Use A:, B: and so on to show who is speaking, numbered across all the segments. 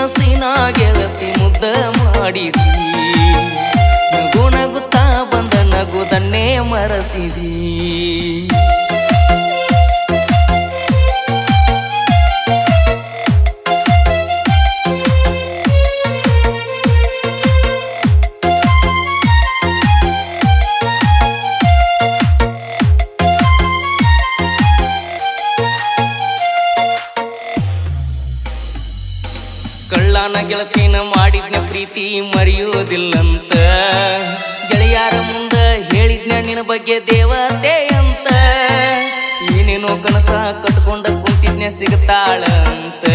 A: ಮನಸ್ಸಿನ ಗೆಳತಿ ಮುದ್ದ ಮಾಡಿದಿ ನಗು ನಗುತ್ತಾ ಬಂದ ನಗುದನ್ನೇ ಮರೆಸಿದಿ ಕಳ್ಳನ ಗೆಳತಿನ ಮಾಡಿದ್ನ ಪ್ರೀತಿ ಮರೆಯುವುದಿಲ್ಲಂತ ಗೆಳೆಯಾರ ಮುಂದ ಹೇಳಿದ್ನ ನಿನ್ನ ಬಗ್ಗೆ ದೇವತೆ ಅಂತ ಏನೇನೋ ಕನಸ ಕಟ್ಕೊಂಡ ಕುಂತಿದ್ನ ಸಿಗತಾಳ ಅಂತ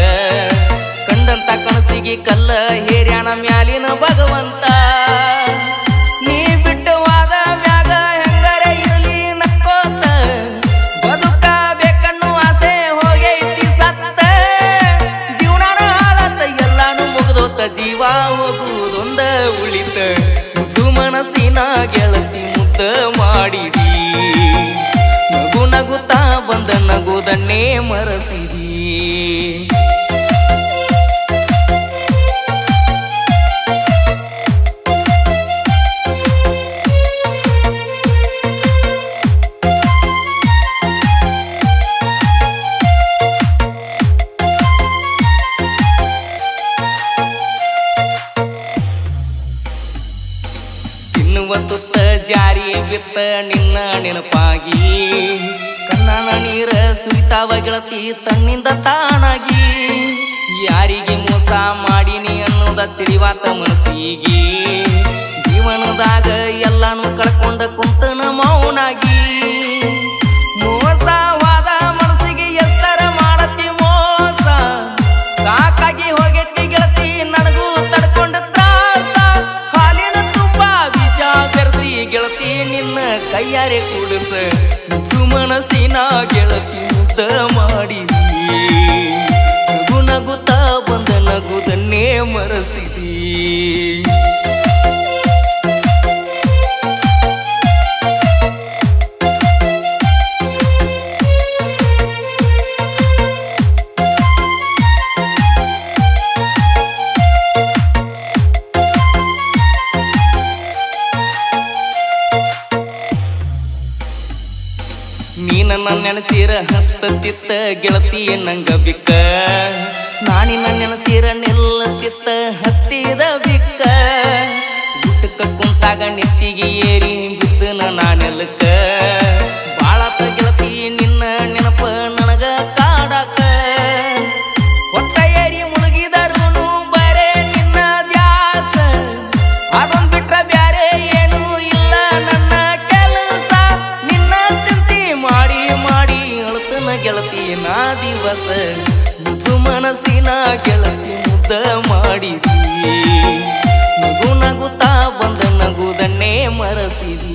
A: ಕಂಡಂತ ಕನಸಿಗೆ ಕಲ್ಲ ಹೇರ್ಯಾನ ಮ್ಯಾಲಿನ ಭಗವಂತ ನೀ ಬಿಟ್ಟವಾದ ಮ್ಯಾಗ ಹೆಂಗರೆ ಇರಲಿ ನಕ್ಕೋತ ಬದುಕಬೇಕನ್ನು ಆಸೆ ಹೋಗೈತಿ ಸತ್ತ ಜೀವನ ಹಾಳತ್ತ ಎಲ್ಲಾನು ಮುಗ್ದೋತ ಜೀವ ಹೋಗುವುದೊಂದ ಉಳಿತ ಮುದ್ದು ಮನಸ್ಸಿನ ಗೆಳತಿ ಮುದ್ದ ಮಾಡಿದಿ ನಗು ನಗುತ್ತಾ ಬಂದ ನಗುದನ್ನೇ ಮರೆಸಿದಿ ತುತ್ತ ಜಾರಿ ಬಿತ್ತ ನಿನ್ನ ನೆನಪಾಗಿ ಕಣ್ಣನ ನೀರ ಸುರಿತಾವ ಗೆಳತಿ ತನ್ನಿಂದ ತಾನಾಗಿ ಯಾರಿಗೆ ಮೋಸ ಮಾಡಿನಿ ಅನ್ನೋದ ತಿಳಿವಾತ ಮನಸ್ಸಿಗೆ ಜೀವನದಾಗ ಎಲ್ಲಾನು ಕಳ್ಕೊಂಡ ಕುಂತನ ಮೌನಾಗಿ ಮೋಸವಾದ ಮನಸ್ಸಿಗೆ ಎಷ್ಟರ ಮಾಡತಿ ಮೋಸ ಸಾಕಾಗಿ ಹೋಗೈತಿ ಗೆಳತಿ ನನಗೂ ತಡ್ಕೊಂಡ ತ್ರಾಸ ಹಾಲಿನ ತುಪ್ಪ ವಿಷ ಬೆರೆಸಿ ಗೆಳತಿ ನಿನ್ನ ಕೈಯಾರೆ ಕೂಡಿಸ ಮುದ್ದು ಮನಸ್ಸಿನ ಗೆಳತಿ ಮುದ್ದ ಮಾಡಿದಿ ನಗು ನಗುತ್ತಾ ಬಂದ ನಗುದನ್ನೇ ಮರೆಸಿದಿ ನೀ ನನ್ನ ನೆನಸಿರ ಹತ್ತತ್ತಿತ್ತ ಗೆಳತಿಯ ನಂಗ ಬಿಕ್ಕ ನಾನಿನ ನೆನಸಿರ ನೆಲ್ಲತ್ತಿತ್ತ ಹತ್ತಿದ ಬಿಕ್ಕ ಗುಟ್ಟಕ್ಕ ಕುಂತಾಗ ನೆತ್ತಿಗೆ ಏರಿ ಬಿದ್ದನ ನಾನೆಲ್ಲಕ್ಕ ಬಾಳತ ಗೆಳತಿ ನಿನ್ನ ನೆನಪ ನನಗ ಕಾಡಾಕ ಹೊಟ್ಟ ಏರಿ ಮುಳುಗಿದರುನು ಬರೇ ನಿನ್ನ ದ್ಯಾಸ ಅದೊಂದ್ ಬಿಟ್ರ ಬ್ಯಾರೆ ಏನು ಇಲ್ಲ ನನ್ನ ಕೆಲಸ ನಿನ್ನ ಚಿಂತಿ ಮಾಡಿ ಮಾಡಿ ಅಳತನ ಗೆಳತಿ ನಾ ದಿವಸ ಮುದ್ದು ಮನಸ್ಸಿನ ಗೆಳತಿ ಮುದ್ದ ಮಾಡಿದಿ ನಗು ನಗುತ್ತಾ ಬಂದ ನಗುದನ್ನೇ ಮರೆಸಿದಿ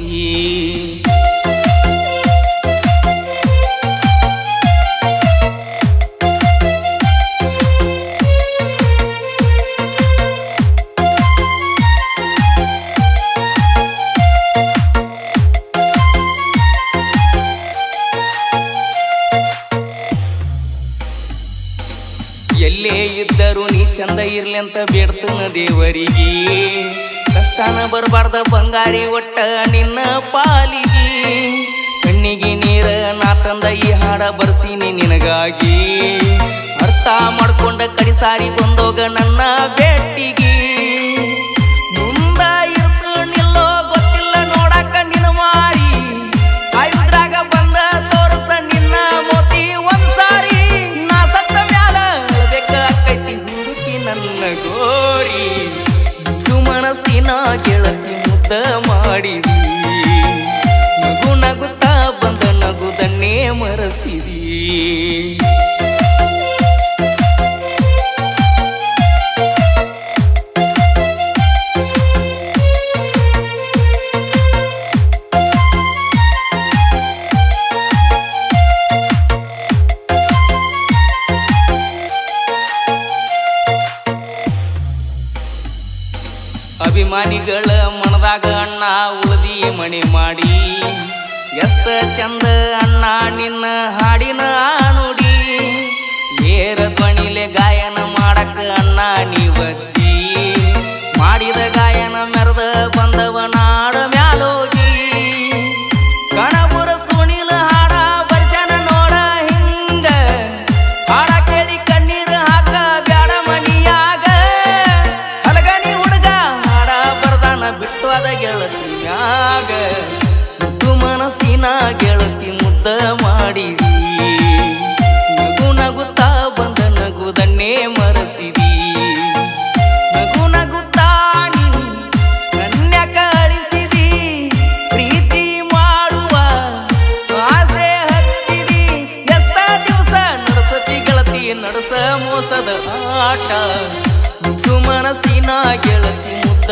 A: ಎಲ್ಲೇ ಇದ್ದರು ನೀ ಚಂದ ಇರ್ಲಿ ಅಂತ ಬೇಡ್ತನ ದೇವರಿಗೆ ಕಷ್ಟನ ಬರಬಾರ್ದ ಬಂಗಾರಿ ಒಟ್ಟ ನಿನ್ನ ಪಾಲಿಗೆ ಕಣ್ಣಿಗೆ ನೀರ ನಾ ತಂದ ಈ ಹಾಡ ಬರ್ಸೀನಿ ನಿನಗಾಗಿ ಅರ್ಥ ಮಾಡ್ಕೊಂಡ ಕಡಿಸಾರಿ ಬಂದೋಗ ನನ್ನ ಭೇಟಿಗೆ ಮುಂದ ಇರ್ತು ನಿಲ್ಲೋ ಗೊತ್ತಿಲ್ಲ ನೋಡಾಕ ನಿನ್ನ ಮಾರಿ ಸಾಯುದ್ರಾಗ ಬಂದ ತೋರಸ ನಿನ್ನ ಮೋತಿ ಒಂದ್ಸಾರಿ ನಾ ಸತ್ತ ಮ್ಯಾಲ ಅಳಬೇಕಾಕೈತಿ ಹುಡುಕಿ ನನ್ನ ಗೋರಿ ಮುದ್ದು ಮನಸ್ಸಿನ ಗೆಳತಿ ಮುದ್ದ ಮಾಡಿದಿ ನಗು ನಗುತ್ತಾ ಬಂದ ನಗುದನ್ನೇ ಮರೆಸಿದಿ ಅಭಿಮಾನಿಗಳ ಮನದಾಗ ಅಣ್ಣ ಉಳದಿ ಮಣಿ ಮಾಡಿ ಎಷ್ಟ ಚಂದ ಅಣ್ಣ ನಿನ್ನ ಹಾಡಿನ ನುಡಿ ಏರ ಧ್ವನಿಲೆ ಗಾಯನ ಮಾಡಕ ಅಣ್ಣ ನೀವ ಮುದ್ದ ಮಾಡಿದಿ ನಗು ನಗುತ್ತಾ ಬಂದ ನಗುದನ್ನೇ ಮರೆಸಿದಿ ನಗು ನಗುತ್ತಾ ನೀ ನನ್ಯಾಕ ಅಳಿಸಿದಿ ಪ್ರೀತಿ ಮಾಡುವ ಆಸೆ ಹಚ್ಚಿದಿ ಎಷ್ಟ ದಿವಸ ನಡೆಸತಿ ಗೆಳತಿ ನಡೆಸ ಮೋಸದ ಆಟ ಮುದ್ದು ಮನಸ್ಸಿನ ಗೆಳತಿ ಮುದ್ದ